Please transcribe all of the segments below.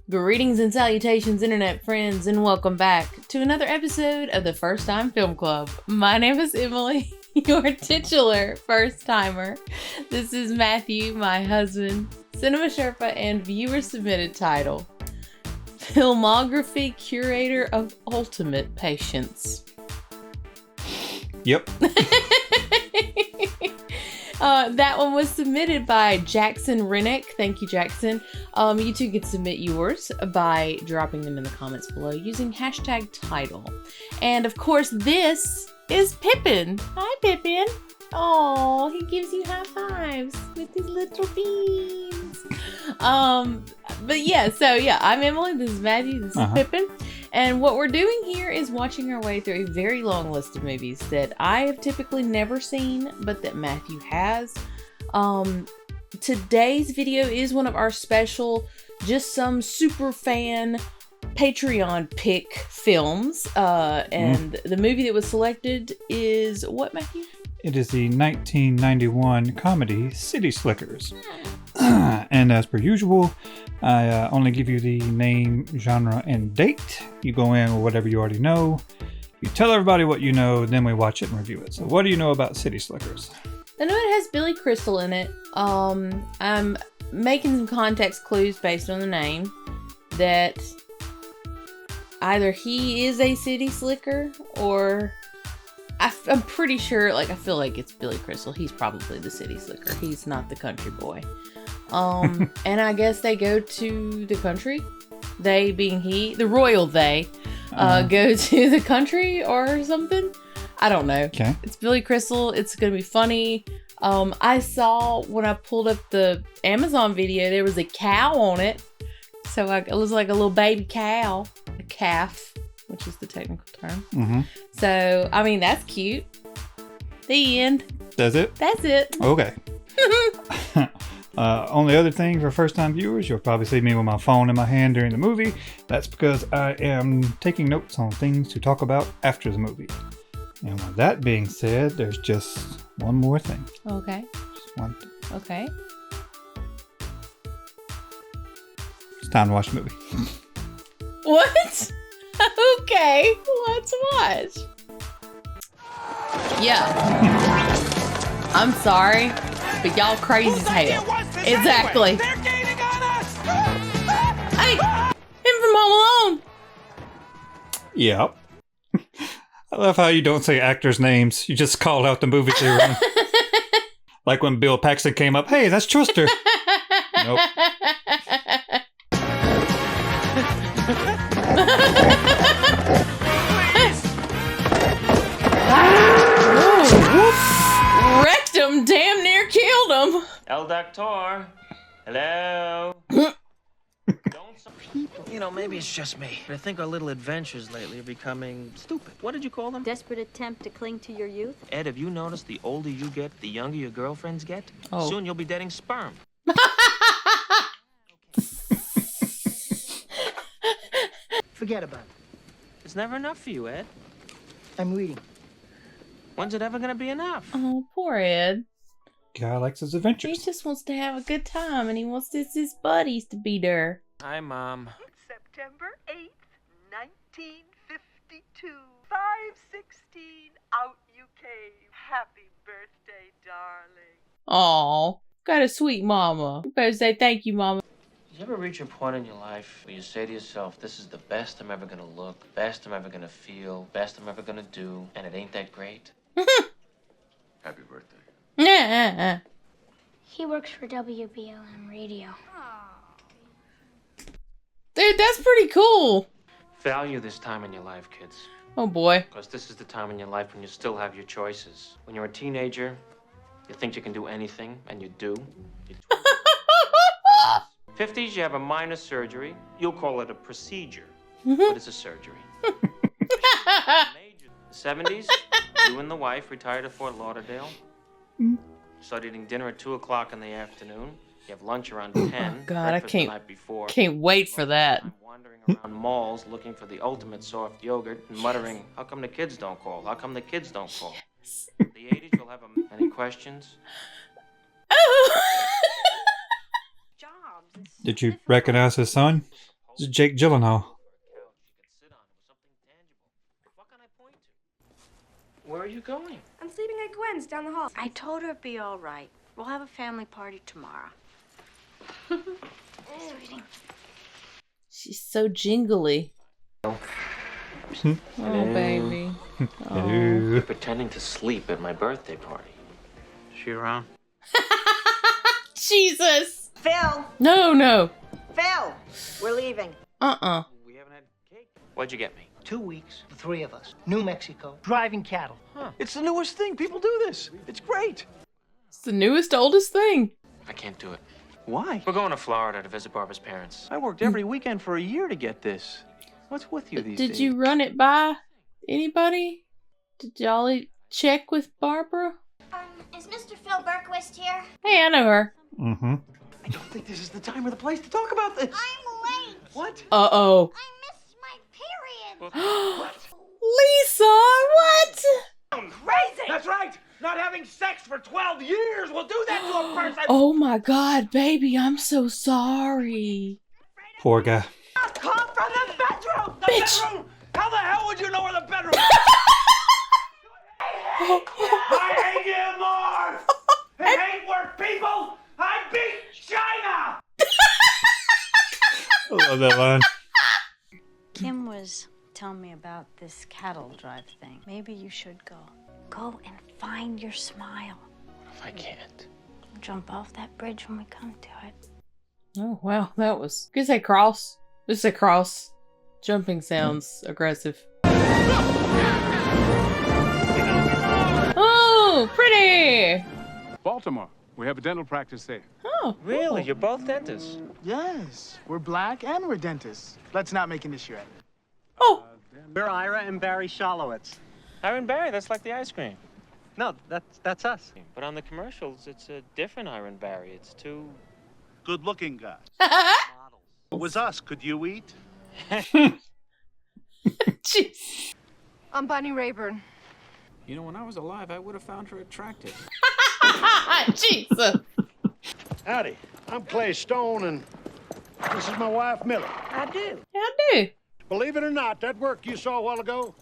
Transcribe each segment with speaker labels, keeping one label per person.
Speaker 1: Greetings and salutations, internet friends, and welcome back to another episode of the First Time Film Club. My name is Emily, your titular first timer. This is Matthew, my husband, Cinema Sherpa, and viewer submitted title, Filmography Curator of Ultimate Patience.
Speaker 2: Yep.
Speaker 1: That one was submitted by Jackson Rennick. Thank you, Jackson. You too can submit yours by dropping them in the comments below using hashtag title. And of course, this is Pippin. Hi, Pippin. Oh, he gives you high fives with his little beans. But yeah, I'm Emily. This is Matthew. This is Pippin. And what we're doing here is watching our way through a very long list of movies that I have typically never seen, but that Matthew has. Today's video is one of our special, just some super fan Patreon pick films. And the movie that was selected is what, Matthew?
Speaker 2: It is the 1991 comedy City Slickers. And as per usual, I only give you the name, genre, and date. You go in with whatever you already know. You tell everybody what you know, then we watch it and review it. So what do you know about City Slickers?
Speaker 1: I know it has Billy Crystal in it. I'm making some context clues based on the name. That either he is a city slicker or... I'm pretty sure, I feel like it's Billy Crystal. He's probably the city slicker. He's not the country boy. And I guess they go to the country. They being he, the royal they, go to the country or something. I don't know.
Speaker 2: Okay.
Speaker 1: It's Billy Crystal. It's going to be funny. I saw when I pulled up the Amazon video, there was a cow on it. So it was like a little baby cow, a calf, which is the technical term.
Speaker 2: Mm-hmm.
Speaker 1: So, I mean, that's cute. The end.
Speaker 2: That's it?
Speaker 1: That's it.
Speaker 2: Okay. Only other thing for first-time viewers, you'll probably see me with my phone in my hand during the movie. That's because I am taking notes on things to talk about after the movie. And with that being said, there's just one more thing.
Speaker 1: Okay.
Speaker 2: Just one thing.
Speaker 1: Okay.
Speaker 2: It's time to watch the movie.
Speaker 1: What? Okay, let's watch. Yeah. I'm sorry, but y'all crazy as hell. Exactly.
Speaker 3: They're gaining on us!
Speaker 1: Hey, him from Home Alone.
Speaker 2: Yep. I love how you don't say actors' names. You just call out the movies they were in. Like when Bill Paxton came up, hey, that's Twister. Nope.
Speaker 1: Wrecked him, damn near killed him.
Speaker 4: El Doctor. Hello.
Speaker 5: You know, maybe it's just me, but I think our little adventures lately are becoming stupid. What did you call them?
Speaker 6: Desperate attempt to cling to your youth?
Speaker 5: Ed, have you noticed the older you get, the younger your girlfriends get?
Speaker 1: Oh.
Speaker 5: Soon you'll be dating sperm.
Speaker 7: Forget about it.
Speaker 5: It's never enough for you, Ed.
Speaker 7: I'm reading.
Speaker 5: When's it ever gonna be enough?
Speaker 1: Oh, poor Ed.
Speaker 2: Guy likes his
Speaker 1: He
Speaker 2: adventures.
Speaker 1: just wants to have a good time, and he wants his buddies to be there.
Speaker 5: Hi, Mom.
Speaker 8: September 8th, 1952. 5:16, out you came. Happy birthday, darling.
Speaker 1: Aw, got a sweet mama. You better say thank you, mama.
Speaker 5: Did you ever reach a point in your life where you say to yourself, this is the best I'm ever gonna look, best I'm ever gonna feel, best I'm ever gonna do, and it ain't that great?
Speaker 4: Happy birthday.
Speaker 1: Yeah.
Speaker 6: He works for WBLM Radio.
Speaker 1: Dude, that's pretty cool.
Speaker 5: Value this time in your life, kids.
Speaker 1: Oh boy.
Speaker 5: Because this is the time in your life when you still have your choices. When you're a teenager, you think you can do anything, and you do. You're 50s, you have a minor surgery. You'll call it a procedure, but it's a surgery. 70s, you and the wife retired to Fort Lauderdale. Start eating dinner at 2 o'clock in the afternoon. You have lunch around 10.
Speaker 1: Oh God, I
Speaker 5: breakfast the
Speaker 1: can't.
Speaker 5: night before.
Speaker 1: Can't wait for that.
Speaker 5: I'm wandering around malls looking for the ultimate soft yogurt and muttering, how come the kids don't call? How come the kids don't call? The 80s, you'll have any questions?
Speaker 1: Oh.
Speaker 8: Jobs.
Speaker 2: Did you recognize his son? This is Jake Gyllenhaal.
Speaker 5: What can I point to? Where are you going?
Speaker 3: I'm sleeping at Gwen's down the hall.
Speaker 9: I told her it'd be all right. We'll have a family party tomorrow. Sweetie.
Speaker 1: She's so jingly. Oh, baby.
Speaker 5: You're pretending to sleep at my birthday party. Is she around?
Speaker 1: Jesus.
Speaker 3: Phil!
Speaker 1: No.
Speaker 3: Phil! We're leaving.
Speaker 5: We haven't had cake. What'd you get me?
Speaker 7: 2 weeks, the three of us. New Mexico. Driving cattle.
Speaker 10: It's the newest thing. People do this. It's great.
Speaker 1: It's the newest, oldest thing.
Speaker 5: I can't do it.
Speaker 10: Why?
Speaker 5: We're going to Florida to visit Barbara's parents.
Speaker 10: I worked every weekend for a year to get this. What's with you these days?
Speaker 1: Did you run it by anybody? Did y'all check with Barbara?
Speaker 6: Is Mr. Phil Berquist here?
Speaker 1: Hey, I know her.
Speaker 2: Mm-hmm.
Speaker 10: I don't think this is the time or the place to talk about this.
Speaker 6: I'm late.
Speaker 10: What?
Speaker 1: Uh-oh.
Speaker 6: I missed my period.
Speaker 1: Lisa, what?
Speaker 8: Crazy!
Speaker 10: That's right. Not having sex for 12 years will do that to a person.
Speaker 1: Oh my God, baby, I'm so sorry.
Speaker 2: Poor guy.
Speaker 8: Come from the bedroom!
Speaker 1: Bitch.
Speaker 10: Bedroom? How the hell would you know where the bedroom is? I hate you more. I hate work people. I beat China.
Speaker 2: I love that line.
Speaker 9: Kim was telling me about this cattle drive thing. Maybe you should go. Go and find your smile.
Speaker 5: If I can't.
Speaker 9: Jump off that bridge when we come to it.
Speaker 1: Oh, wow, that was... Could you say cross? Just say cross. Jumping sounds aggressive. Oh, pretty!
Speaker 11: Baltimore. We have a dental practice there.
Speaker 1: Oh,
Speaker 5: Really?
Speaker 1: cool.
Speaker 5: You're both dentists?
Speaker 12: Yes, we're black and we're dentists. Let's not make an issue out of it.
Speaker 1: Oh,
Speaker 13: We're Ira and Barry Shalowitz.
Speaker 5: Ira and Barry, that's like the ice cream.
Speaker 13: No, that's us.
Speaker 5: But on the commercials, it's a different Ira and Barry. It's two...
Speaker 11: Good-looking guys. It was us. Could you eat?
Speaker 1: jeez.
Speaker 3: I'm Bunny Rayburn.
Speaker 5: You know, when I was alive, I would have found her attractive.
Speaker 1: Jesus.
Speaker 11: Howdy. I'm Clay Stone, and this is my wife, Millie.
Speaker 3: I do.
Speaker 1: I do.
Speaker 11: Believe it or not, that work you saw a while ago,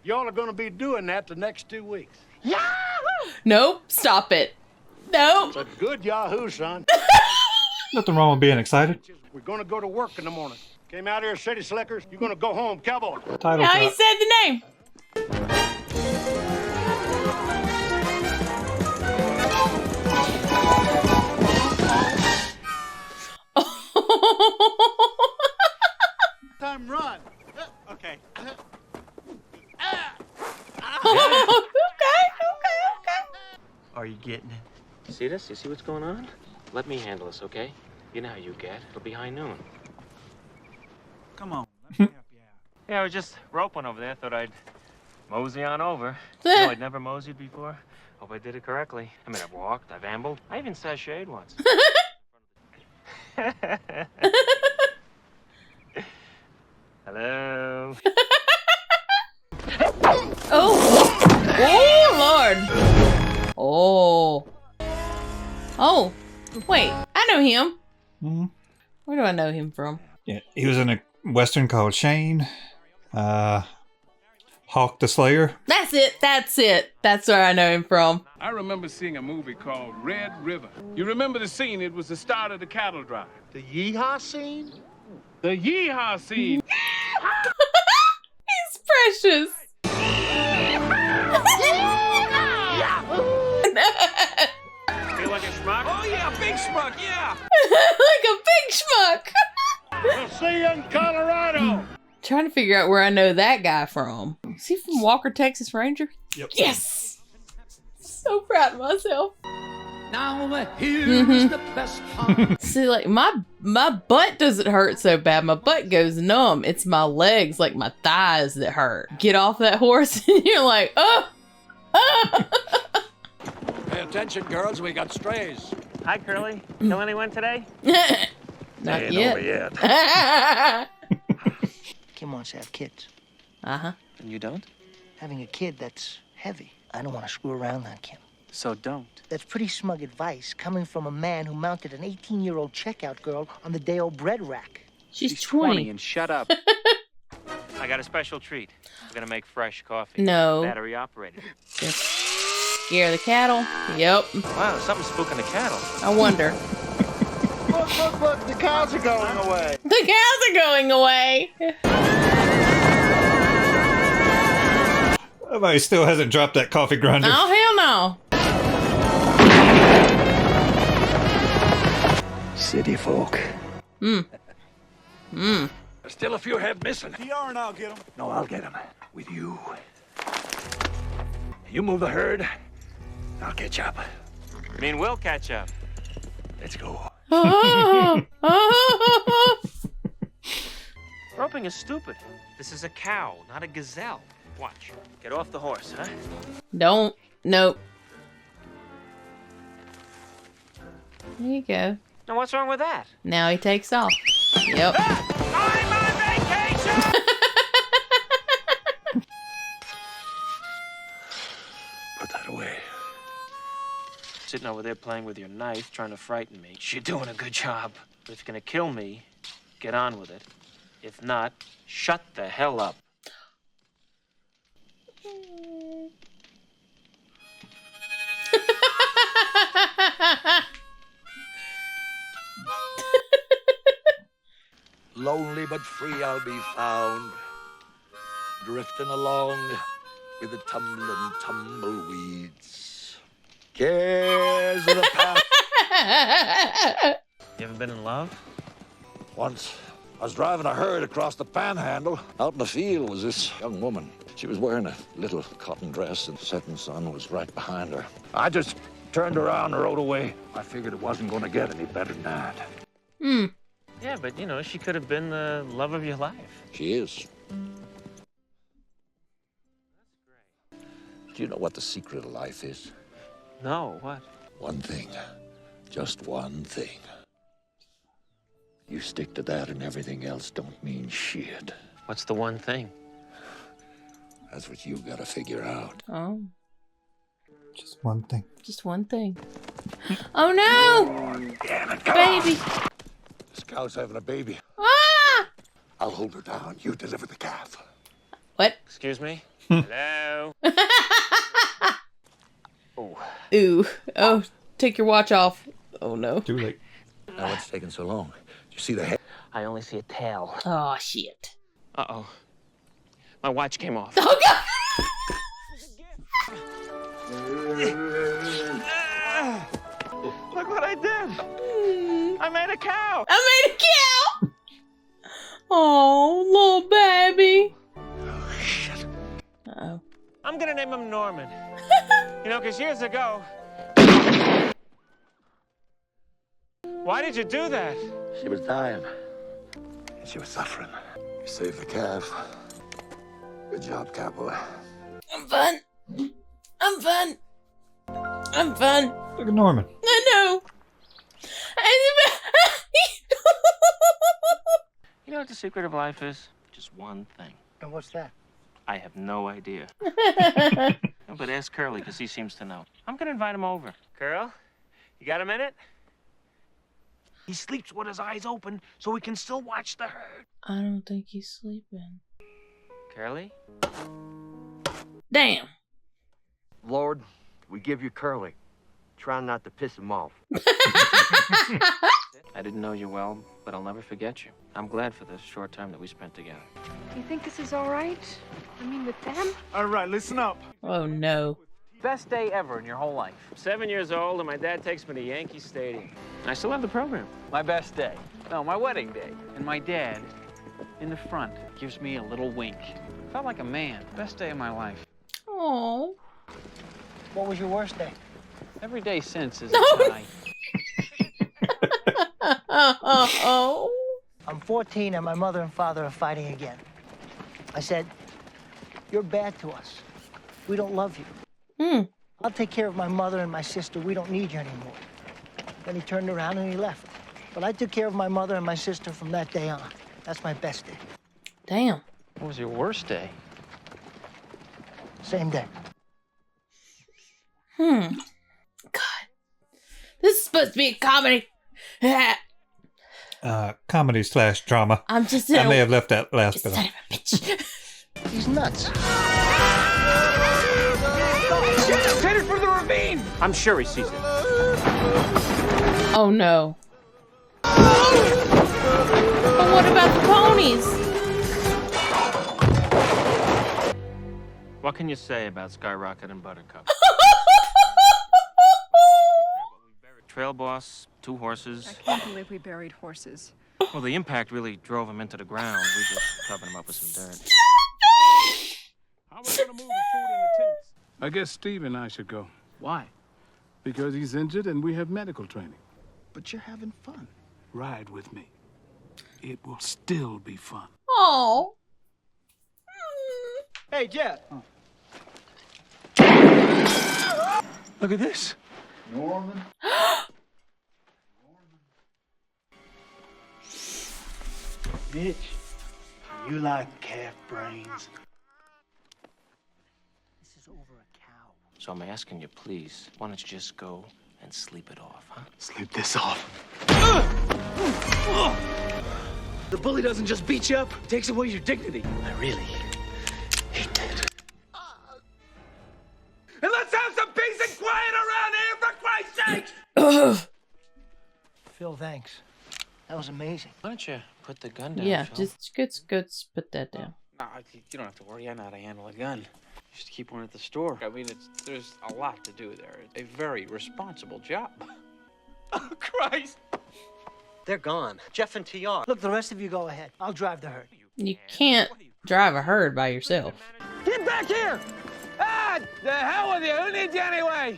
Speaker 11: y'all are going to be doing that the next 2 weeks.
Speaker 1: Nope, stop it. Nope.
Speaker 11: It's a good yahoo, son.
Speaker 2: Nothing wrong with being excited.
Speaker 11: We're going to go to work in the morning. Came out here, city slickers. You're going to go home, cowboy.
Speaker 2: Title
Speaker 1: Now he
Speaker 2: track.
Speaker 1: said the name.
Speaker 11: Time run.
Speaker 13: Okay.
Speaker 1: Okay.
Speaker 13: Are you getting it?
Speaker 5: See this? You see what's going on? Let me handle this, okay? You know how you get. It'll be high noon.
Speaker 13: Come on. Let me help you out.
Speaker 5: Yeah, I was just roping over there. Thought I'd mosey on over. You know, I'd never moseyed before. Hope I did it correctly. I mean, I've walked, I've ambled. I even sashayed once. Hello.
Speaker 1: Oh, Lord. Oh, wait, I know him.
Speaker 2: Mm-hmm.
Speaker 1: Where do I know him from?
Speaker 2: Yeah, he was in a western called Shane. Hawk the Slayer.
Speaker 1: That's it. That's where I know him from.
Speaker 11: I remember seeing a movie called Red River. You remember the scene? It was the start of the cattle drive.
Speaker 10: The yeehaw scene?
Speaker 11: The yeehaw scene.
Speaker 1: He's precious.
Speaker 5: Feel like a schmuck?
Speaker 10: Oh, yeah, big schmuck, yeah.
Speaker 1: Like a big schmuck.
Speaker 11: We'll see you in Colorado.
Speaker 1: Trying to figure out where I know that guy from. Is he from Walker, Texas Ranger?
Speaker 2: Yep.
Speaker 1: Yes! So proud of myself.
Speaker 10: Now here's the best part.
Speaker 1: See, like, my butt doesn't hurt so bad. My butt goes numb. It's my legs, like my thighs, that hurt. Get off that horse and you're like, oh!
Speaker 10: Pay attention, girls. We got strays.
Speaker 5: Hi, Curly. Kill anyone today?
Speaker 1: Not
Speaker 10: Ain't
Speaker 1: yet.
Speaker 10: over yet.
Speaker 7: Kim wants to have kids.
Speaker 1: Uh-huh.
Speaker 5: And you don't?
Speaker 7: Having a kid, that's heavy. I don't want to screw around on Kim.
Speaker 13: So don't.
Speaker 7: That's pretty smug advice coming from a man who mounted an 18-year-old checkout girl on the day-old bread rack.
Speaker 1: She's 20.
Speaker 13: and shut up.
Speaker 5: I got a special treat. We're gonna make fresh coffee.
Speaker 1: No.
Speaker 5: Battery operated.
Speaker 1: Just scare the cattle. Yep.
Speaker 5: Wow, something's spooking the cattle.
Speaker 1: I wonder.
Speaker 11: Look, the cows are going away.
Speaker 1: The cows are going away.
Speaker 2: Somebody still hasn't dropped that coffee grinder.
Speaker 1: Oh, hell no.
Speaker 7: City folk.
Speaker 10: There's still a few head missing.
Speaker 13: PR and I'll get him.
Speaker 10: No, I'll get them. With you. You move the herd, I'll catch up.
Speaker 5: I mean, we'll catch up.
Speaker 10: Let's go.
Speaker 5: Roping is stupid. This is a cow, not a gazelle. Watch. Get off the horse, huh?
Speaker 1: Don't. Nope. There you go.
Speaker 5: Now, what's wrong with that?
Speaker 1: Now he takes off. Yep.
Speaker 5: I'm on vacation!
Speaker 10: Put that away.
Speaker 5: Sitting over there playing with your knife, trying to frighten me. You're doing a good job. But if you're gonna kill me, get on with it. If not, shut the hell up.
Speaker 10: Lonely but free I'll be found, drifting along with the tumbling tumbleweeds. Cares of the past.
Speaker 5: You ever been in love?
Speaker 10: Once, I was driving a herd across the panhandle. Out in the field was this young woman. She was wearing a little cotton dress, and the setting sun was right behind her. I just turned around and rode away. I figured it wasn't going to get any better than that.
Speaker 5: Yeah, but you know, she could have been the love of your life.
Speaker 10: She is. Do you know what the secret of life is?
Speaker 5: No, what?
Speaker 10: One thing. Just one thing. You stick to that and everything else don't mean shit.
Speaker 5: What's the one thing?
Speaker 10: That's what you gotta figure out.
Speaker 1: Oh.
Speaker 2: Just one thing.
Speaker 1: Just one thing. Oh no!
Speaker 10: Damn it, come
Speaker 1: Baby.
Speaker 10: on. This cow's having a baby.
Speaker 1: Ah!
Speaker 10: I'll hold her down. You deliver the calf.
Speaker 1: What?
Speaker 5: Excuse me? Hello? Oh.
Speaker 1: Ooh. Oh, take your watch off. Oh no.
Speaker 2: Too late.
Speaker 10: Now what's taking so long? You see the head?
Speaker 5: I only see a tail.
Speaker 1: Oh shit.
Speaker 5: Uh-oh. My watch came off.
Speaker 1: Oh god!
Speaker 5: Look what I did! I made a cow!
Speaker 1: I made a cow! Oh, little baby.
Speaker 10: Oh, shit.
Speaker 1: Uh-oh.
Speaker 5: I'm gonna name him Norman. You know, because years ago... Why did you do that?
Speaker 10: She was dying. And she was suffering. You saved the calf. Good job, cowboy.
Speaker 1: I'm fun. I'm fun. I'm fun.
Speaker 2: Look at Norman.
Speaker 1: I know.
Speaker 5: You know what the secret of life is? Just one thing.
Speaker 7: And what's that?
Speaker 5: I have no idea. No, but ask Curly, because he seems to know. I'm gonna invite him over. Curl, you got a minute? He sleeps with his eyes open, so we can still watch the herd.
Speaker 1: I don't think he's sleeping.
Speaker 5: Curly?
Speaker 1: Damn.
Speaker 14: Lord, we give you Curly. Try not to piss him off.
Speaker 5: I didn't know you well, but I'll never forget you. I'm glad for the short time that we spent together.
Speaker 3: You think this is all right? I mean, with them?
Speaker 13: All right, listen up.
Speaker 1: Oh no.
Speaker 13: Best day ever in your whole life.
Speaker 5: I'm 7 years old, and my dad takes me to Yankee Stadium. I still have the program.
Speaker 13: My best day. No, my wedding day. And my dad, in the front, gives me a little wink. Felt like a man. Best day of my life.
Speaker 1: Oh.
Speaker 7: What was your worst day?
Speaker 13: Every day since is
Speaker 1: No.
Speaker 13: a tie.
Speaker 1: Oh.
Speaker 7: I'm 14 and my mother and father are fighting again. I said, you're bad to us. We don't love you. I'll take care of my mother and my sister. We don't need you anymore. Then he turned around and he left. But I took care of my mother and my sister from that day on. That's my best day.
Speaker 1: Damn.
Speaker 13: What was your worst day?
Speaker 7: Same day.
Speaker 1: God. This is supposed to be a comedy.
Speaker 2: comedy / drama.
Speaker 1: I'm just
Speaker 2: I may have left that last bit.
Speaker 1: Son of a bitch.
Speaker 7: He's nuts.
Speaker 5: Headed for the ravine! I'm sure he sees it.
Speaker 1: Oh no. But what about the ponies?
Speaker 5: What can you say about Skyrocket and Buttercup? Trail boss, 2 horses.
Speaker 3: I can't believe we buried horses.
Speaker 5: Well, the impact really drove him into the ground. We just covered him up with some dirt.
Speaker 11: How are we gonna move the food in the tents? I guess Steve and I should go.
Speaker 12: Why?
Speaker 11: Because he's injured and we have medical training.
Speaker 12: But you're having fun.
Speaker 11: Ride with me. It will still be fun.
Speaker 1: Oh.
Speaker 14: Hey, Jeff.
Speaker 11: Look at this.
Speaker 12: Norman. Mitch, you like calf brains?
Speaker 7: This is over a cow.
Speaker 5: So I'm asking you, please, why don't you just go and sleep it off, huh?
Speaker 12: Sleep this off. The bully doesn't just beat you up, takes away your dignity. I really hate that.
Speaker 8: And let's have some peace and quiet around here, for Christ's sake!
Speaker 7: Phil, thanks. That was amazing.
Speaker 5: Why don't you put the gun down,
Speaker 1: Yeah,
Speaker 5: Phil?
Speaker 1: just put that down.
Speaker 13: No, you don't have to worry. I know how to handle a gun. Just keep one at the store. I mean, there's a lot to do there. It's a very responsible job.
Speaker 8: Oh, Christ!
Speaker 14: They're gone. Jeff and TR.
Speaker 7: Look, the rest of you go ahead. I'll drive the herd.
Speaker 1: You can't drive a herd by yourself.
Speaker 8: Get back here! Ah, the hell with you! Who needs you anyway?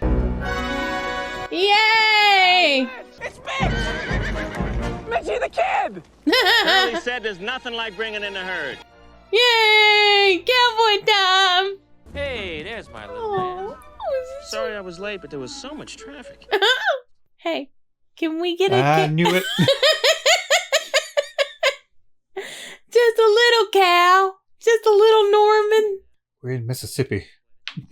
Speaker 1: Yay!
Speaker 8: It's Mitch! Mitchie the kid!
Speaker 5: Curly said there's nothing like bringing in the herd.
Speaker 1: Yay! Cowboy time!
Speaker 5: Hey, there's my little man. Sorry I was late, but there was so much traffic.
Speaker 1: Hey, can we get a...
Speaker 2: I knew it.
Speaker 1: Just a little cow. Just a little Norman.
Speaker 2: We're in Mississippi.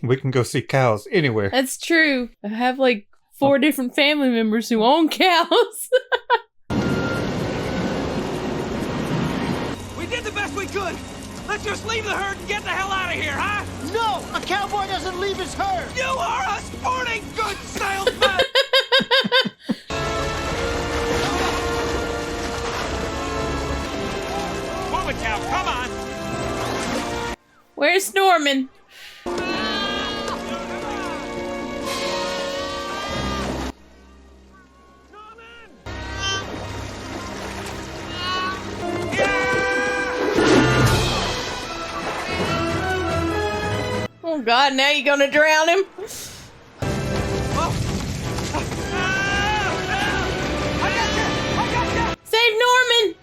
Speaker 2: We can go see cows anywhere.
Speaker 1: That's true. I have like 4 different family members who own cows.
Speaker 8: We did the best we could! Let's just leave the herd and get the hell out of here, huh?
Speaker 7: No! A cowboy doesn't leave his herd!
Speaker 8: You are a sporting goods salesman!
Speaker 5: Move it, cow, come on!
Speaker 1: Where's Norman? Oh God, now you're gonna drown him? Save Norman!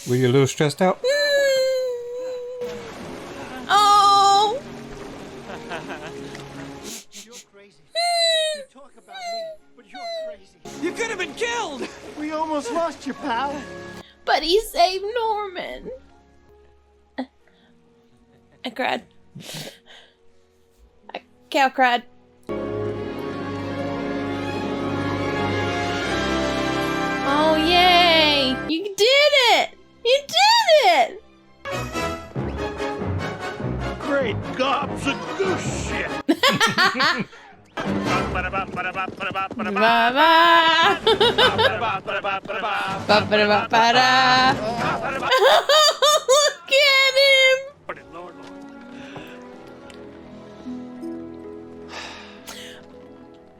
Speaker 2: Were you a little stressed out?
Speaker 1: Oh!
Speaker 7: You're crazy. You talk about me, but you're crazy.
Speaker 8: You could have been killed!
Speaker 7: We almost lost you, pal.
Speaker 1: But he saved Norman. I cried. Cow cried. Oh, yay! You did it! You did it!
Speaker 11: Great gobs of goose shit.
Speaker 1: Look at him!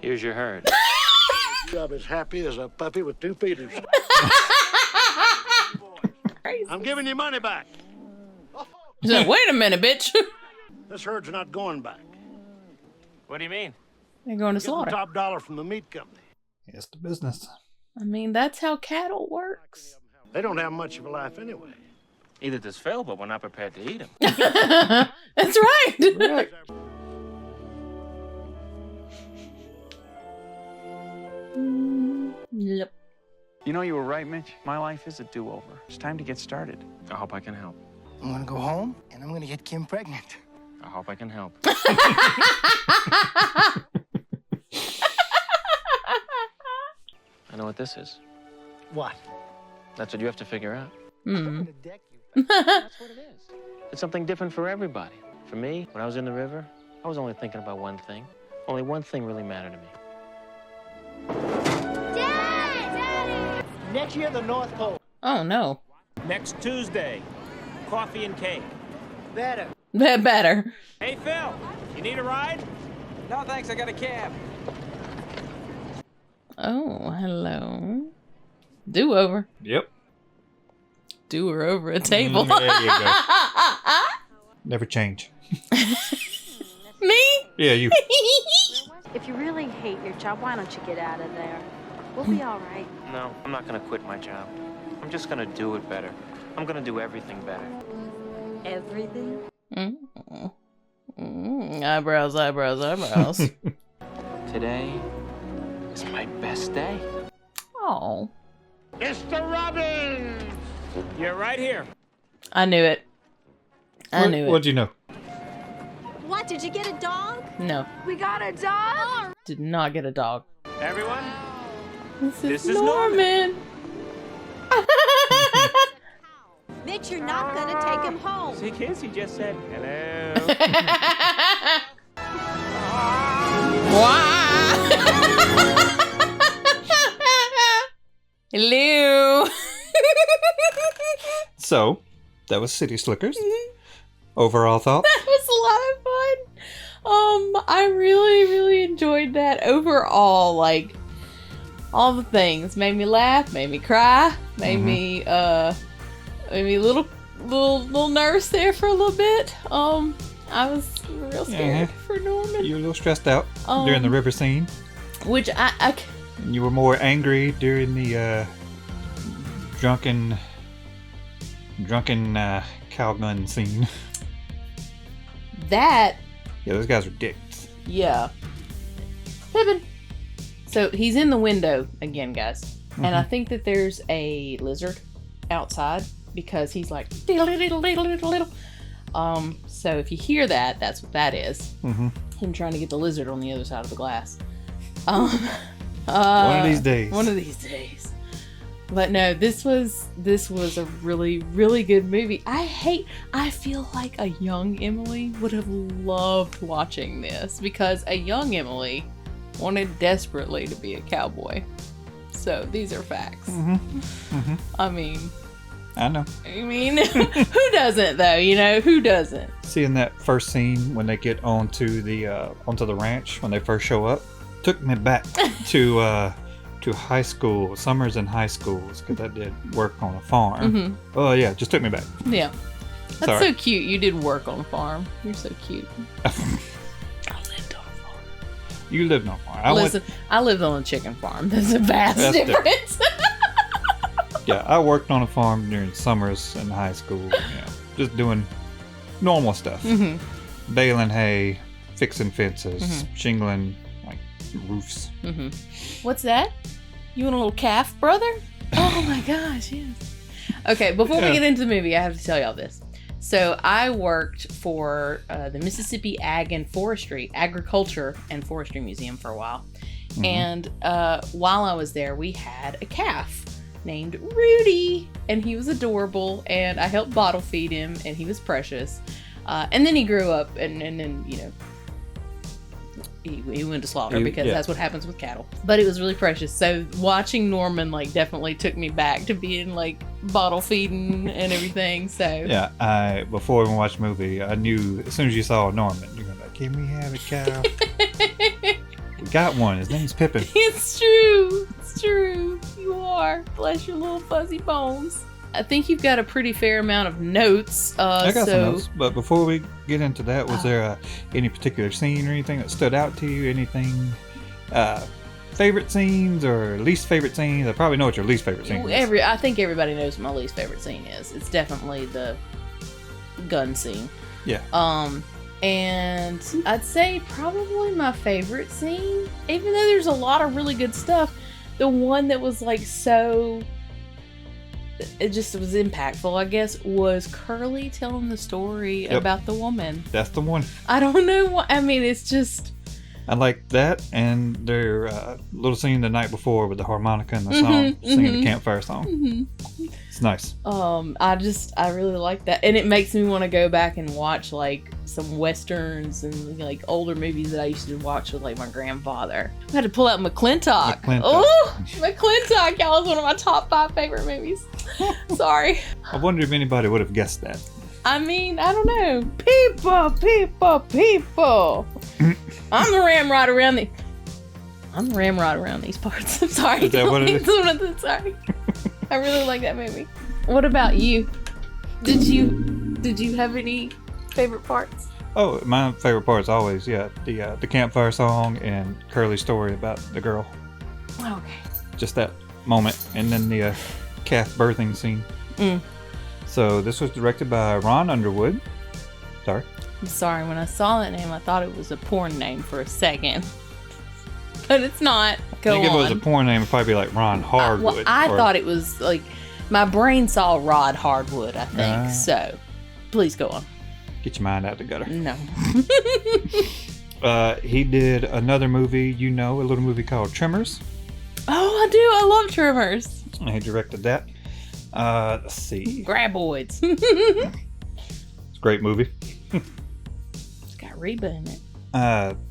Speaker 5: Here's your herd.
Speaker 11: I'm as happy as a puppy with 2 feeders. I'm giving you money back.
Speaker 1: So, wait a minute, bitch.
Speaker 11: This herd's not going back.
Speaker 5: What do you mean?
Speaker 1: They're going to
Speaker 11: Get the
Speaker 1: slaughter.
Speaker 11: top dollar from the meat company.
Speaker 2: It's the business.
Speaker 1: I mean, that's how cattle works.
Speaker 11: They don't have much of a life anyway.
Speaker 5: Either does Phil, but we're not prepared to eat him.
Speaker 1: That's right. Yep.
Speaker 13: You know, you were right, Mitch. My life is a do-over. It's time to get started. I hope I can help.
Speaker 7: I'm gonna go home and I'm gonna get Kim pregnant.
Speaker 5: I hope I can help. I know what this is.
Speaker 7: What?
Speaker 5: That's what you have to figure out.
Speaker 7: Hmm.
Speaker 5: That's what it is. It's something different for everybody. For me, when I was in the river, I was only thinking about one thing. Only one thing really mattered to me.
Speaker 7: Next year, the North Pole.
Speaker 1: Oh, no.
Speaker 15: Next Tuesday, coffee and cake.
Speaker 7: Better.
Speaker 1: Better.
Speaker 15: Hey, Phil, you need a ride?
Speaker 12: No, thanks. I got a cab.
Speaker 1: Oh, hello. Do-over.
Speaker 2: Yep.
Speaker 1: Do her over a table.
Speaker 2: There you go. Never change.
Speaker 1: Me?
Speaker 2: Yeah, you.
Speaker 9: If you really hate your job, why don't you get out of there? We'll be all right.
Speaker 5: No, I'm not gonna quit my job. I'm just gonna do it better. I'm gonna do everything better.
Speaker 9: Everything?
Speaker 1: Eyebrows, eyebrows, eyebrows.
Speaker 5: Today is my best day.
Speaker 1: Oh.
Speaker 15: Mr. Robbins! You're right here.
Speaker 1: I knew it. I knew it.
Speaker 2: What'd you know?
Speaker 9: What, did you get a dog?
Speaker 1: No.
Speaker 9: We got a dog?
Speaker 1: Did not get a dog.
Speaker 15: Everyone,
Speaker 1: This is Norman.
Speaker 9: Mitch, you're not gonna take him home.
Speaker 15: See, kids, he just said hello.
Speaker 1: Hello.
Speaker 2: So, that was City Slickers. Overall thoughts?
Speaker 1: That was a lot of fun. I really, really enjoyed that. Overall, like, all the things made me laugh, made me cry, made me a little nervous there for a little bit. I was real scared for Norman.
Speaker 2: You were a little stressed out during the river scene.
Speaker 1: Which I
Speaker 2: And you were more angry during the drunken cow gun scene.
Speaker 1: that
Speaker 2: Yeah, those guys are dicks.
Speaker 1: yeah. Pippin. So he's in the window again, guys. And I think that there's a lizard outside because he's like diddle diddle diddle diddle diddle. So if you hear that, that's what that is. Him trying to get the lizard on the other side of the glass.
Speaker 2: One of these days.
Speaker 1: One of these days. But no, this was a really, really good movie. I feel like a young Emily would have loved watching this because a young Emily wanted desperately to be a cowboy. So these are facts. I mean,
Speaker 2: I know.
Speaker 1: who doesn't though? You know, who doesn't?
Speaker 2: Seeing that first scene when they get onto the ranch when they first show up took me back to high school, summers in high schools, because I did work on a farm. Oh yeah, just took me back.
Speaker 1: Yeah, that's
Speaker 2: Sorry.
Speaker 1: so cute. You did work on a farm. You're so cute.
Speaker 2: You lived on a farm.
Speaker 1: I lived on a chicken farm. There's a vast
Speaker 2: That's
Speaker 1: difference.
Speaker 2: Yeah, I worked on a farm during summers in high school. Yeah, just doing normal stuff. Baling hay, fixing fences, shingling like roofs.
Speaker 1: What's that? You want a little calf, brother? Oh my gosh, yes. Okay, before we get into the movie, I have to tell y'all this. So I worked for the Mississippi Agriculture and Forestry Museum for a while. And while I was there, we had a calf named Rudy, and he was adorable, and I helped bottle feed him, and he was precious. And then he grew up, and then, you know, he went to slaughter because that's what happens with cattle. But it was really precious. So watching Norman like definitely took me back to being like bottle feeding and everything. So
Speaker 2: yeah, before we watched the movie, I knew as soon as you saw Norman, you're gonna be like, "Can we have a cow?" We got one. His name's Pippin.
Speaker 1: It's true. It's true. You are. Bless your little fuzzy bones. I think you've got a pretty fair amount of notes.
Speaker 2: I got some notes, but before we get into that, was there any particular scene or anything that stood out to you? Anything, favorite scenes or least favorite scenes? I probably know what your least favorite scene is.
Speaker 1: I think everybody knows what my least favorite scene is. It's definitely the gun scene.
Speaker 2: Yeah.
Speaker 1: And I'd say probably my favorite scene, even though there's a lot of really good stuff, the one that was like so, it just was impactful, I guess, was Curly telling the story about the woman.
Speaker 2: That's the one.
Speaker 1: I don't know what, I mean, it's just.
Speaker 2: I like that and their little scene the night before with the harmonica and the song, singing the campfire song. It's nice.
Speaker 1: I really like that, and it makes me want to go back and watch like some westerns and like older movies that I used to watch with like my grandfather. I had to pull out McClintock. Oh, McClintock, y'all, was one of my top 5 favorite movies. Sorry.
Speaker 2: I wonder if anybody would have guessed that.
Speaker 1: I mean, I don't know. People. I'm the ramrod around these parts. I'm sorry.
Speaker 2: Is that what it is?
Speaker 1: Sorry. I really like that movie. What about you? Did you have any favorite parts?
Speaker 2: Oh, my favorite part is always, the campfire song and Curly's story about the girl.
Speaker 1: Okay.
Speaker 2: Just that moment. And then the calf birthing scene. So this was directed by Ron Underwood. Sorry.
Speaker 1: I'm sorry, when I saw that name, I thought it was a porn name for a second. But it's not. Go on.
Speaker 2: I think if it was a porn name, it'd probably be like Ron Hardwood.
Speaker 1: I thought it was like, my brain saw Rod Hardwood, I think. So, please go on.
Speaker 2: Get your mind out the gutter.
Speaker 1: No.
Speaker 2: He did another movie, a little movie called Tremors.
Speaker 1: Oh, I do. I love Tremors.
Speaker 2: And he directed that. Let's see.
Speaker 1: Graboids.
Speaker 2: It's a great movie.
Speaker 1: It's got Reba in it.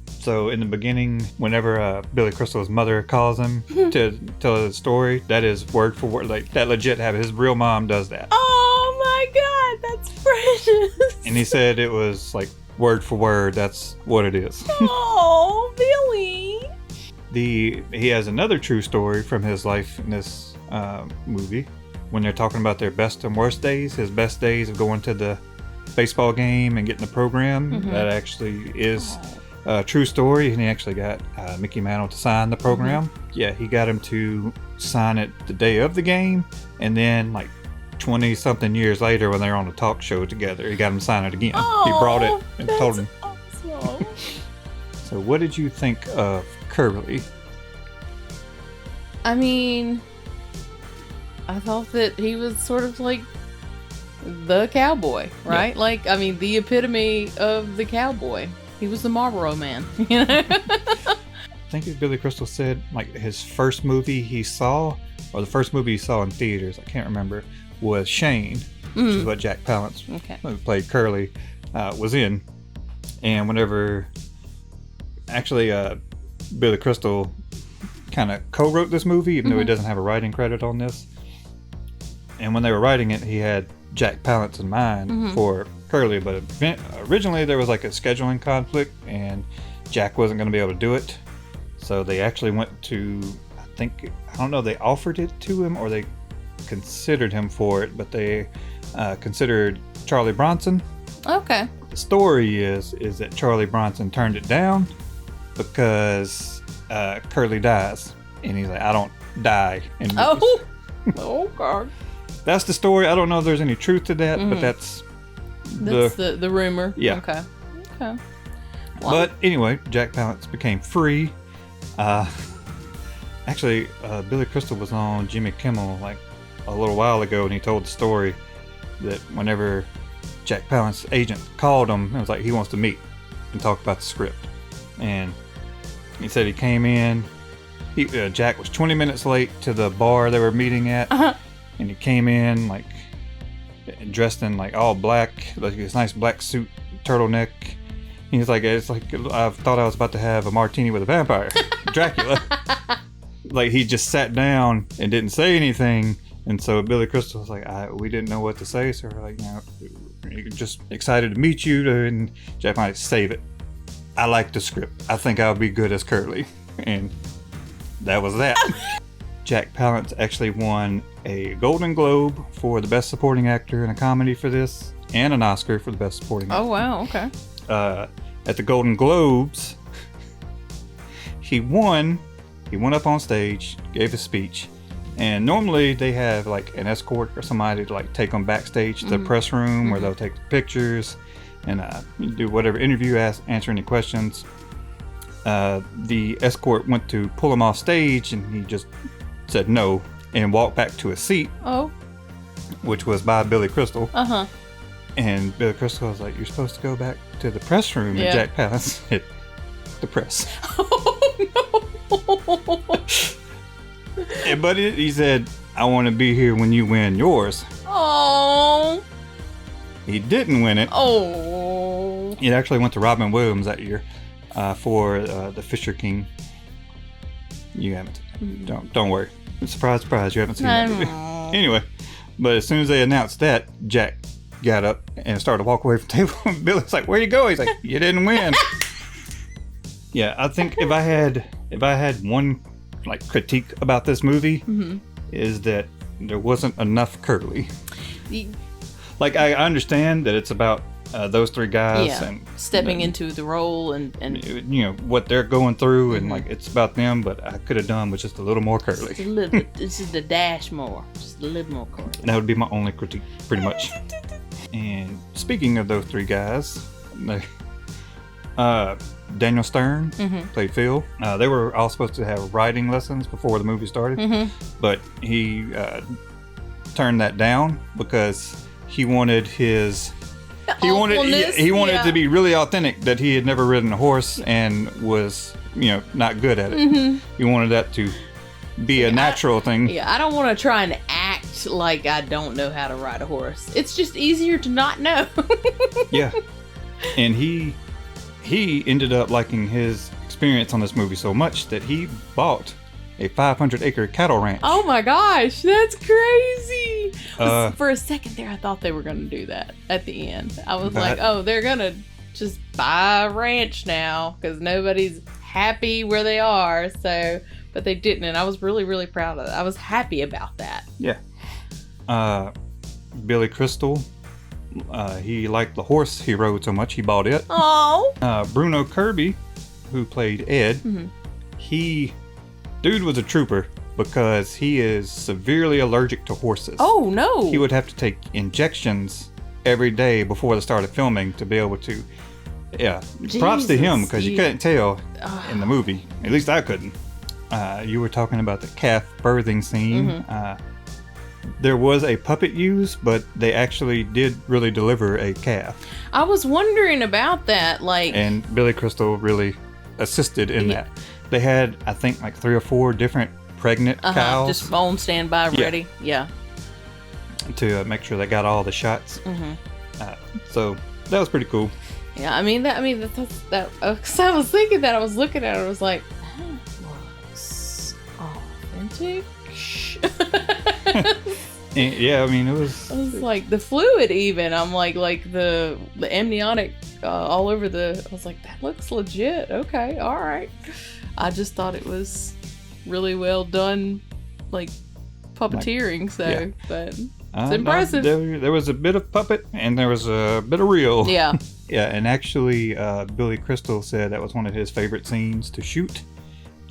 Speaker 2: So in the beginning, whenever Billy Crystal's mother calls him to tell the story, that is word for word. Like, that legit happened. His real mom does that.
Speaker 1: Oh my God, that's precious.
Speaker 2: And he said it was like word for word. That's what it is.
Speaker 1: Oh, Billy.
Speaker 2: He has another true story from his life in this movie. When they're talking about their best and worst days, his best days of going to the baseball game and getting the program, that actually is a true story. And he actually got Mickey Mantle to sign the program. Yeah, he got him to sign it the day of the game, and then like 20 something years later when they were on a talk show together, he got him to sign it again. He brought it and told him.
Speaker 1: Awesome.
Speaker 2: So what did you think of Curly?
Speaker 1: I mean, I thought that he was sort of like the cowboy, right? Yeah. Like, I mean, the epitome of the cowboy. He was the Marlboro Man, you know?
Speaker 2: I think Billy Crystal said, like, his first movie he saw, or the first movie he saw in theaters, I can't remember, was Shane, which is what Jack Palance, who played Curly, was in. And whenever, actually, Billy Crystal kind of co-wrote this movie, even though he doesn't have a writing credit on this. And when they were writing it, he had Jack Palance in mind for Curly, but originally there was like a scheduling conflict and Jack wasn't going to be able to do it. So they actually went to, I don't know, they offered it to him or they considered him for it, but they considered Charlie Bronson.
Speaker 1: Okay.
Speaker 2: The story is that Charlie Bronson turned it down because Curly dies. And he's like, I don't die in movies.
Speaker 1: Oh, God.
Speaker 2: That's the story. I don't know if there's any truth to that, but that's
Speaker 1: the rumor.
Speaker 2: Yeah.
Speaker 1: Okay. Well.
Speaker 2: But anyway, Jack Palance became free. Actually, Billy Crystal was on Jimmy Kimmel like a little while ago, and he told the story that whenever Jack Palance's agent called him, it was like he wants to meet and talk about the script. And he said he came in. Jack was 20 minutes late to the bar they were meeting at. And he came in like dressed in like all black, like this nice black suit, turtleneck. He's like, it's like I thought I was about to have a martini with a vampire, Dracula. Like he just sat down and didn't say anything, and so Billy Crystal was like, we didn't know what to say, so we're like, we're just excited to meet you. And Jack might save it. I like the script. I think I'll be good as Curly, and that was that. Jack Palance actually won a Golden Globe for the Best Supporting Actor in a Comedy for this, and an Oscar for the Best Supporting Actor.
Speaker 1: Oh, wow, okay.
Speaker 2: At the Golden Globes, he won up on stage, gave a speech, and normally they have like an escort or somebody to like take them backstage to the press room where they'll take the pictures and do whatever interview, answer any questions. The escort went to pull him off stage, and he just said no and walked back to a seat, which was by Billy Crystal. And Billy Crystal was like, "You're supposed to go back to the press room." And Jack Palance hit the press. But he said, "I want to be here when you win yours."
Speaker 1: Oh.
Speaker 2: He didn't win it.
Speaker 1: Oh.
Speaker 2: It actually went to Robin Williams that year for the Fisher King. You haven't. Don't worry. Surprise, surprise. You haven't seen that movie. Anyway, but as soon as they announced that, Jack got up and started to walk away from the table. And Billy's like, "Where you go?" He's like, "You didn't win." Yeah, I think if I had one like critique about this movie, is that there wasn't enough Curly. Like, I understand that it's about those three guys and
Speaker 1: stepping into the role and
Speaker 2: you know what they're going through and like it's about them, but I could have done with just a little more Curly.
Speaker 1: Just a little bit. This is the dash more. Just a little more Curly.
Speaker 2: That would be my only critique, pretty much. And speaking of those three guys, Daniel Stern played Phil. They were all supposed to have writing lessons before the movie started, but he turned that down because he wanted his it to be really authentic, that he had never ridden a horse and was not good at it. He wanted that to be a natural thing.
Speaker 1: Yeah, I don't want to try and act like I don't know how to ride a horse. It's just easier to not know.
Speaker 2: Yeah, and he ended up liking his experience on this movie so much that he bought a 500-acre cattle ranch.
Speaker 1: Oh my gosh, that's crazy! For a second there, I thought they were going to do that at the end. I was like, oh, they're going to just buy a ranch now because nobody's happy where they are. So, but they didn't, and I was really, really proud of that. I was happy about that.
Speaker 2: Yeah. Billy Crystal, he liked the horse he rode so much he bought it.
Speaker 1: Oh.
Speaker 2: Bruno Kirby, who played Ed, dude was a trooper because he is severely allergic to horses.
Speaker 1: Oh no!
Speaker 2: He would have to take injections every day before the start of filming to be able to. Yeah, props to him because you couldn't tell in the movie. At least I couldn't. You were talking about the calf birthing scene. There was a puppet used, but they actually did really deliver a calf.
Speaker 1: I was wondering about that,
Speaker 2: and Billy Crystal really assisted in that. They had, I think, like 3 or 4 different pregnant cows.
Speaker 1: Just on standby, ready. Yeah.
Speaker 2: To make sure they got all the shots. So that was pretty cool.
Speaker 1: Yeah, I mean that. Because I was thinking that, I was looking at it, I was like, that looks authentic.
Speaker 2: Yeah, I mean it was.
Speaker 1: I was like the fluid, even. I'm like the amniotic all over the. I was like, that looks legit. Okay, all right. I just thought it was really well done, like puppeteering. But it's impressive.
Speaker 2: No, there was a bit of puppet and there was a bit of real.
Speaker 1: Yeah.
Speaker 2: Yeah, and actually, Billy Crystal said that was one of his favorite scenes to shoot.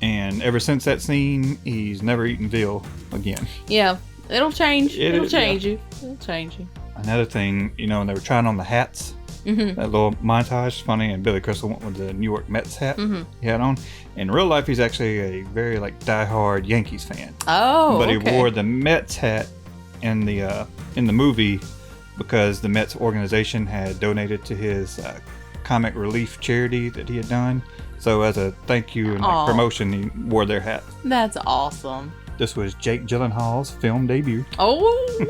Speaker 2: And ever since that scene, he's never eaten veal again.
Speaker 1: Yeah, it'll change. It'll change you. It'll change you.
Speaker 2: Another thing, when they were trying on the hats, that little montage, funny, and Billy Crystal went with the New York Mets hat he had on. In real life, he's actually a very diehard Yankees fan.
Speaker 1: Oh,
Speaker 2: but he wore the Mets hat in the movie because the Mets organization had donated to his comic relief charity that he had done. So as a thank you and promotion, he wore their hat.
Speaker 1: That's awesome.
Speaker 2: This was Jake Gyllenhaal's film debut.
Speaker 1: Oh.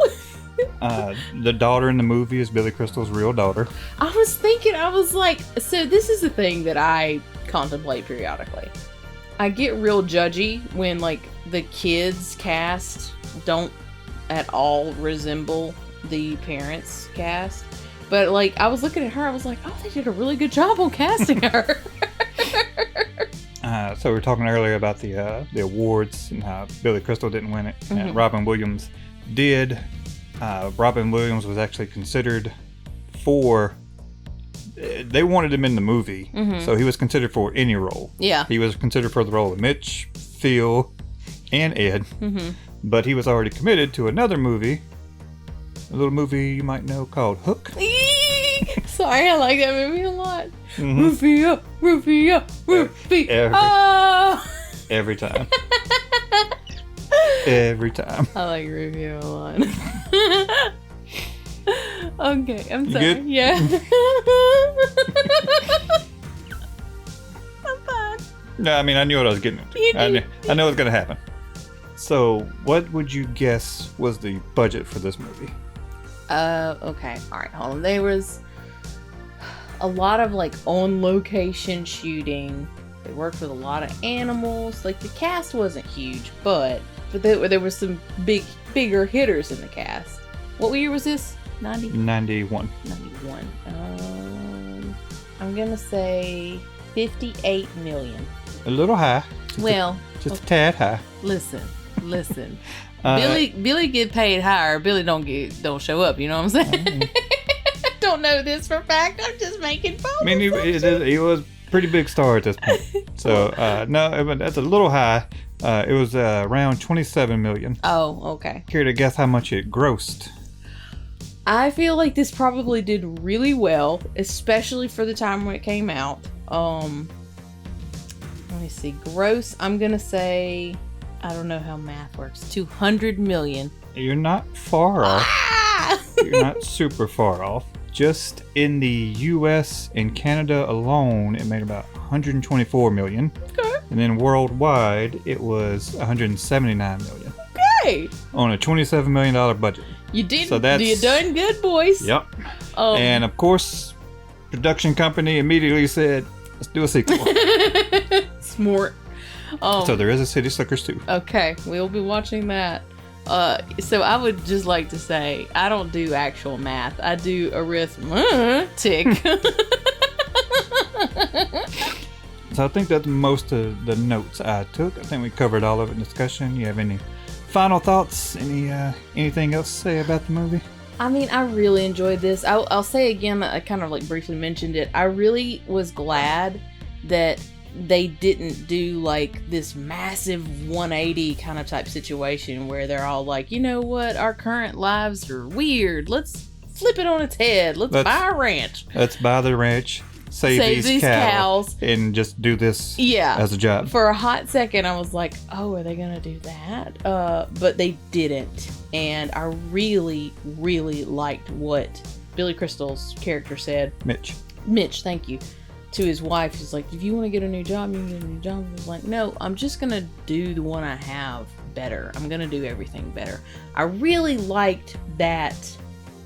Speaker 2: The daughter in the movie is Billy Crystal's real daughter.
Speaker 1: I was thinking, I was like, so this is the thing that I contemplate periodically. I get real judgy when the kids cast don't at all resemble the parents cast. But I was looking at her, I was like, oh, they did a really good job on casting her.
Speaker 2: So we were talking earlier about the awards and how Billy Crystal didn't win it, and Robin Williams did. Robin Williams was actually considered for. They wanted him in the movie, so he was considered for any role.
Speaker 1: Yeah,
Speaker 2: he was considered for the role of Mitch, Phil, and Ed. But he was already committed to another movie, a little movie you might know called Hook.
Speaker 1: Sorry, I like that movie a lot. Rufio.
Speaker 2: Every time. every time.
Speaker 1: I like review a lot. Okay, I'm
Speaker 2: You
Speaker 1: sorry.
Speaker 2: good?
Speaker 1: Yeah.
Speaker 2: No, I mean, I knew what I was getting into. I know it was going to happen. So, what would you guess was the budget for this movie?
Speaker 1: Okay. All right, hold on. There was a lot of like on location shooting. They worked with a lot of animals. Like the cast wasn't huge, but there was some bigger hitters in the cast. What year was this?
Speaker 2: 91.
Speaker 1: 91. I'm gonna say 58 million.
Speaker 2: A little high. Just a tad high.
Speaker 1: Listen. Billy get paid higher. Billy don't show up. You know what I'm saying? I don't know this for a fact. I'm just making fun.
Speaker 2: I mean, he was a pretty big star at this point. So, no, that's a little high. It was around 27 million.
Speaker 1: Oh, okay.
Speaker 2: Care to guess how much it grossed?
Speaker 1: I feel like this probably did really well, especially for the time when it came out. Let me see. Gross, I'm gonna say, I don't know how math works. 200 million.
Speaker 2: You're not far off. You're not super far off. Just in the US and Canada alone, it made about 124 million.
Speaker 1: Okay.
Speaker 2: And then worldwide, it was 179 million.
Speaker 1: Okay.
Speaker 2: On a $27 million budget.
Speaker 1: You did.
Speaker 2: So that's,
Speaker 1: you done good, boys.
Speaker 2: Yep. And of course, production company immediately said, let's do a sequel.
Speaker 1: Smart.
Speaker 2: So there is a City Slickers 2.
Speaker 1: Okay, we'll be watching that. So I would just like to say, I don't do actual math. I do arithmetic.
Speaker 2: So I think that's most of the notes I took. I think we covered all of it in discussion. You have any final thoughts? Anything else to say about the movie?
Speaker 1: I mean, I really enjoyed this. I'll say again, I kind of like briefly mentioned it. I really was glad that they didn't do like this massive 180 kind of type situation where they're all like, you know what, our current lives are weird. Let's flip it on its head. Let's buy a ranch.
Speaker 2: Let's buy the ranch. Save these cows. And just do this as a job.
Speaker 1: For a hot second, I was like, oh, are they going to do that? But they didn't. And I really, really liked what Billy Crystal's character said. Mitch, thank you. To his wife, he's like, if you want to get a new job, you can get a new job. He was like, no, I'm just going to do the one I have better. I'm going to do everything better. I really liked that,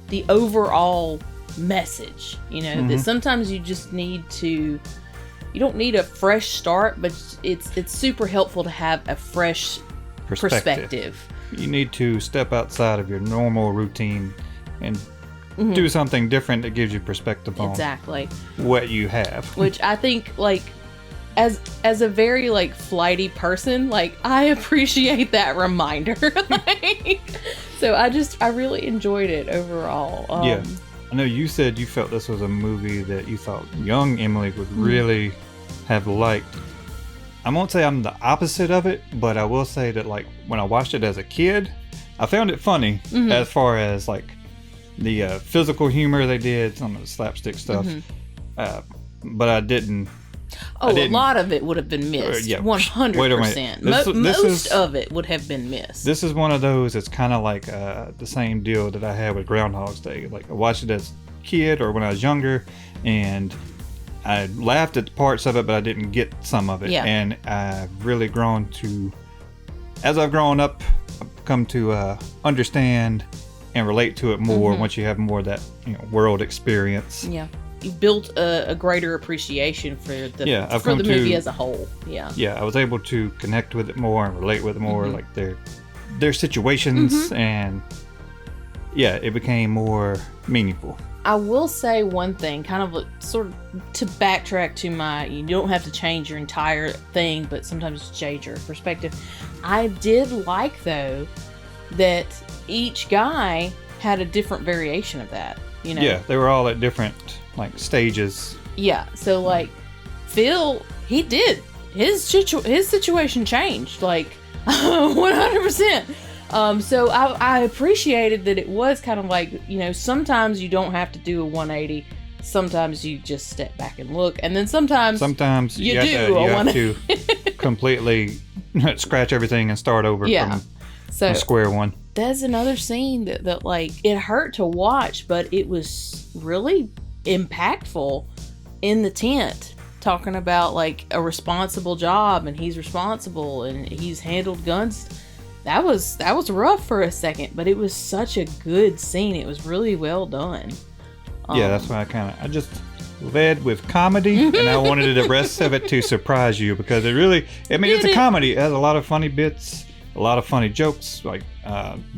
Speaker 1: the overall message, that sometimes you just need to, you don't need a fresh start, but it's super helpful to have a fresh perspective.
Speaker 2: You need to step outside of your normal routine and do something different that gives you perspective on what you have.
Speaker 1: Which I think, like, as a very like flighty person, like, I appreciate that reminder. So I really enjoyed it overall.
Speaker 2: Yeah. I know you said you felt this was a movie that you thought young Emily would really have liked. I won't say I'm the opposite of it, but I will say that, like, when I watched it as a kid, I found it funny as far as like the physical humor they did, some of the slapstick stuff. But I didn't.
Speaker 1: A lot of it would have been missed. 100%. Most of it would have been missed.
Speaker 2: This is one of those that's kind of like the same deal that I had with Groundhog's Day. Like, I watched it as a kid or when I was younger, and I laughed at parts of it, but I didn't get some of it.
Speaker 1: Yeah.
Speaker 2: And I've really grown to, as I've grown up, I've come to understand and relate to it more once you have more of that world experience.
Speaker 1: Yeah. You've built a greater appreciation for the movie as a whole.
Speaker 2: Yeah, I was able to connect with it more and relate with it more, like their situations, and it became more meaningful.
Speaker 1: I will say one thing, kind of sort of to backtrack to you don't have to change your entire thing, but sometimes change your perspective. I did like, though, that each guy had a different variation of that.
Speaker 2: Yeah, they were all at different stages.
Speaker 1: Yeah, so like Phil, he did his situation changed 100%. So I appreciated that it was kind of like, sometimes you don't have to do a 180. Sometimes you just step back and look, and then sometimes you have to completely scratch everything and start over So
Speaker 2: a square one.
Speaker 1: That's another scene that like it hurt to watch, but it was really impactful in the tent, talking about like a responsible job and he's responsible and he's handled guns. That was rough for a second, but it was such a good scene. It was really well done.
Speaker 2: Yeah, that's why I just led with comedy, and I wanted the rest of it to surprise you because it's a comedy. It has a lot of funny bits, a lot of funny jokes, like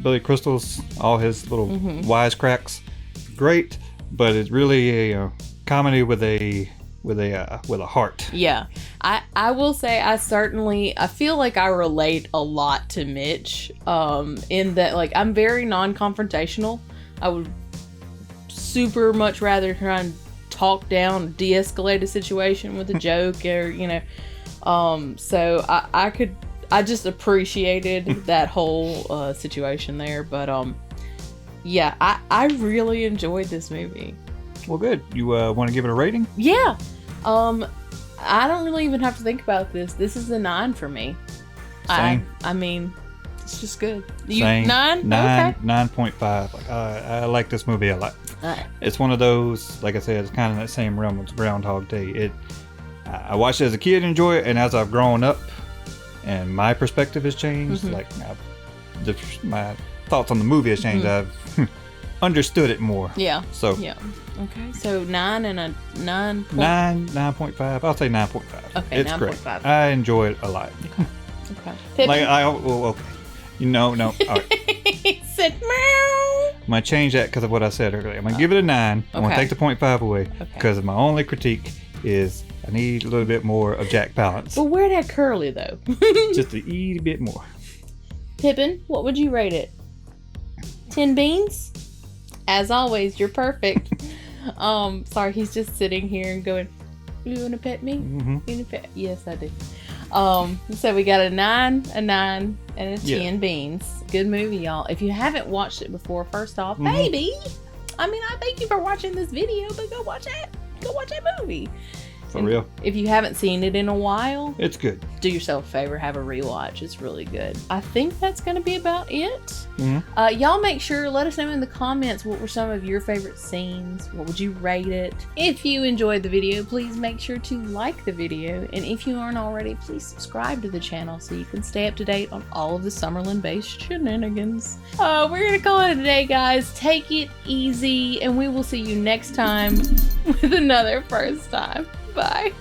Speaker 2: Billy Crystal's, all his little wisecracks, great. But it's really a comedy with a heart.
Speaker 1: Yeah, I will say I feel like I relate a lot to Mitch. In that like I'm very non-confrontational. I would super much rather try and talk down, de-escalate a situation with a joke or so I just appreciated that whole situation there. But yeah, I really enjoyed this movie.
Speaker 2: Well, good. You want to give it a rating?
Speaker 1: Yeah. I don't really even have to think about this. This is a 9 for me.
Speaker 2: Same.
Speaker 1: I mean, it's just good.
Speaker 2: Same.
Speaker 1: 9? Okay.
Speaker 2: 9.5. Like I like this movie a lot.
Speaker 1: Right.
Speaker 2: It's one of those, like I said, it's kind of that same realm as Groundhog Day. I watched it as a kid, enjoy it, and as I've grown up and my perspective has changed, like my thoughts on the movie has changed. I've understood it more.
Speaker 1: Yeah.
Speaker 2: So
Speaker 1: yeah. Okay. So 9 and a 9.
Speaker 2: 9.5. I'll say 9.5.
Speaker 1: Okay.
Speaker 2: It's
Speaker 1: 9.5.
Speaker 2: great. I enjoy it a lot.
Speaker 1: Okay.
Speaker 2: Like okay. No. All right.
Speaker 1: He said meow.
Speaker 2: I'm gonna change that because of what I said earlier. I'm gonna give it a 9. I'm gonna take the 0.5 away because my only critique is I need a little bit more of Jack Palance.
Speaker 1: But where that curly though?
Speaker 2: Just to eat a bit more.
Speaker 1: Pippin, what would you rate it? 10 beans? As always, you're perfect. Sorry, he's just sitting here and going, you wanna pet me? You wanna pet? Yes, I do. So we got a 9, and a 10 beans. Good movie, y'all. If you haven't watched it before, first off, baby, I mean, I thank you for watching this video, but go watch that movie.
Speaker 2: For real.
Speaker 1: If you haven't seen it in a while,
Speaker 2: it's good.
Speaker 1: Do yourself a favor, have a rewatch. It's really good. I think that's going to be about it. Y'all make sure, let us know in the comments what were some of your favorite scenes. What would you rate it? If you enjoyed the video, please make sure to like the video. And if you aren't already, please subscribe to the channel so you can stay up to date on all of the Summerlin-based shenanigans. We're going to call it a day, guys. Take it easy, and we will see you next time with another first time. Bye.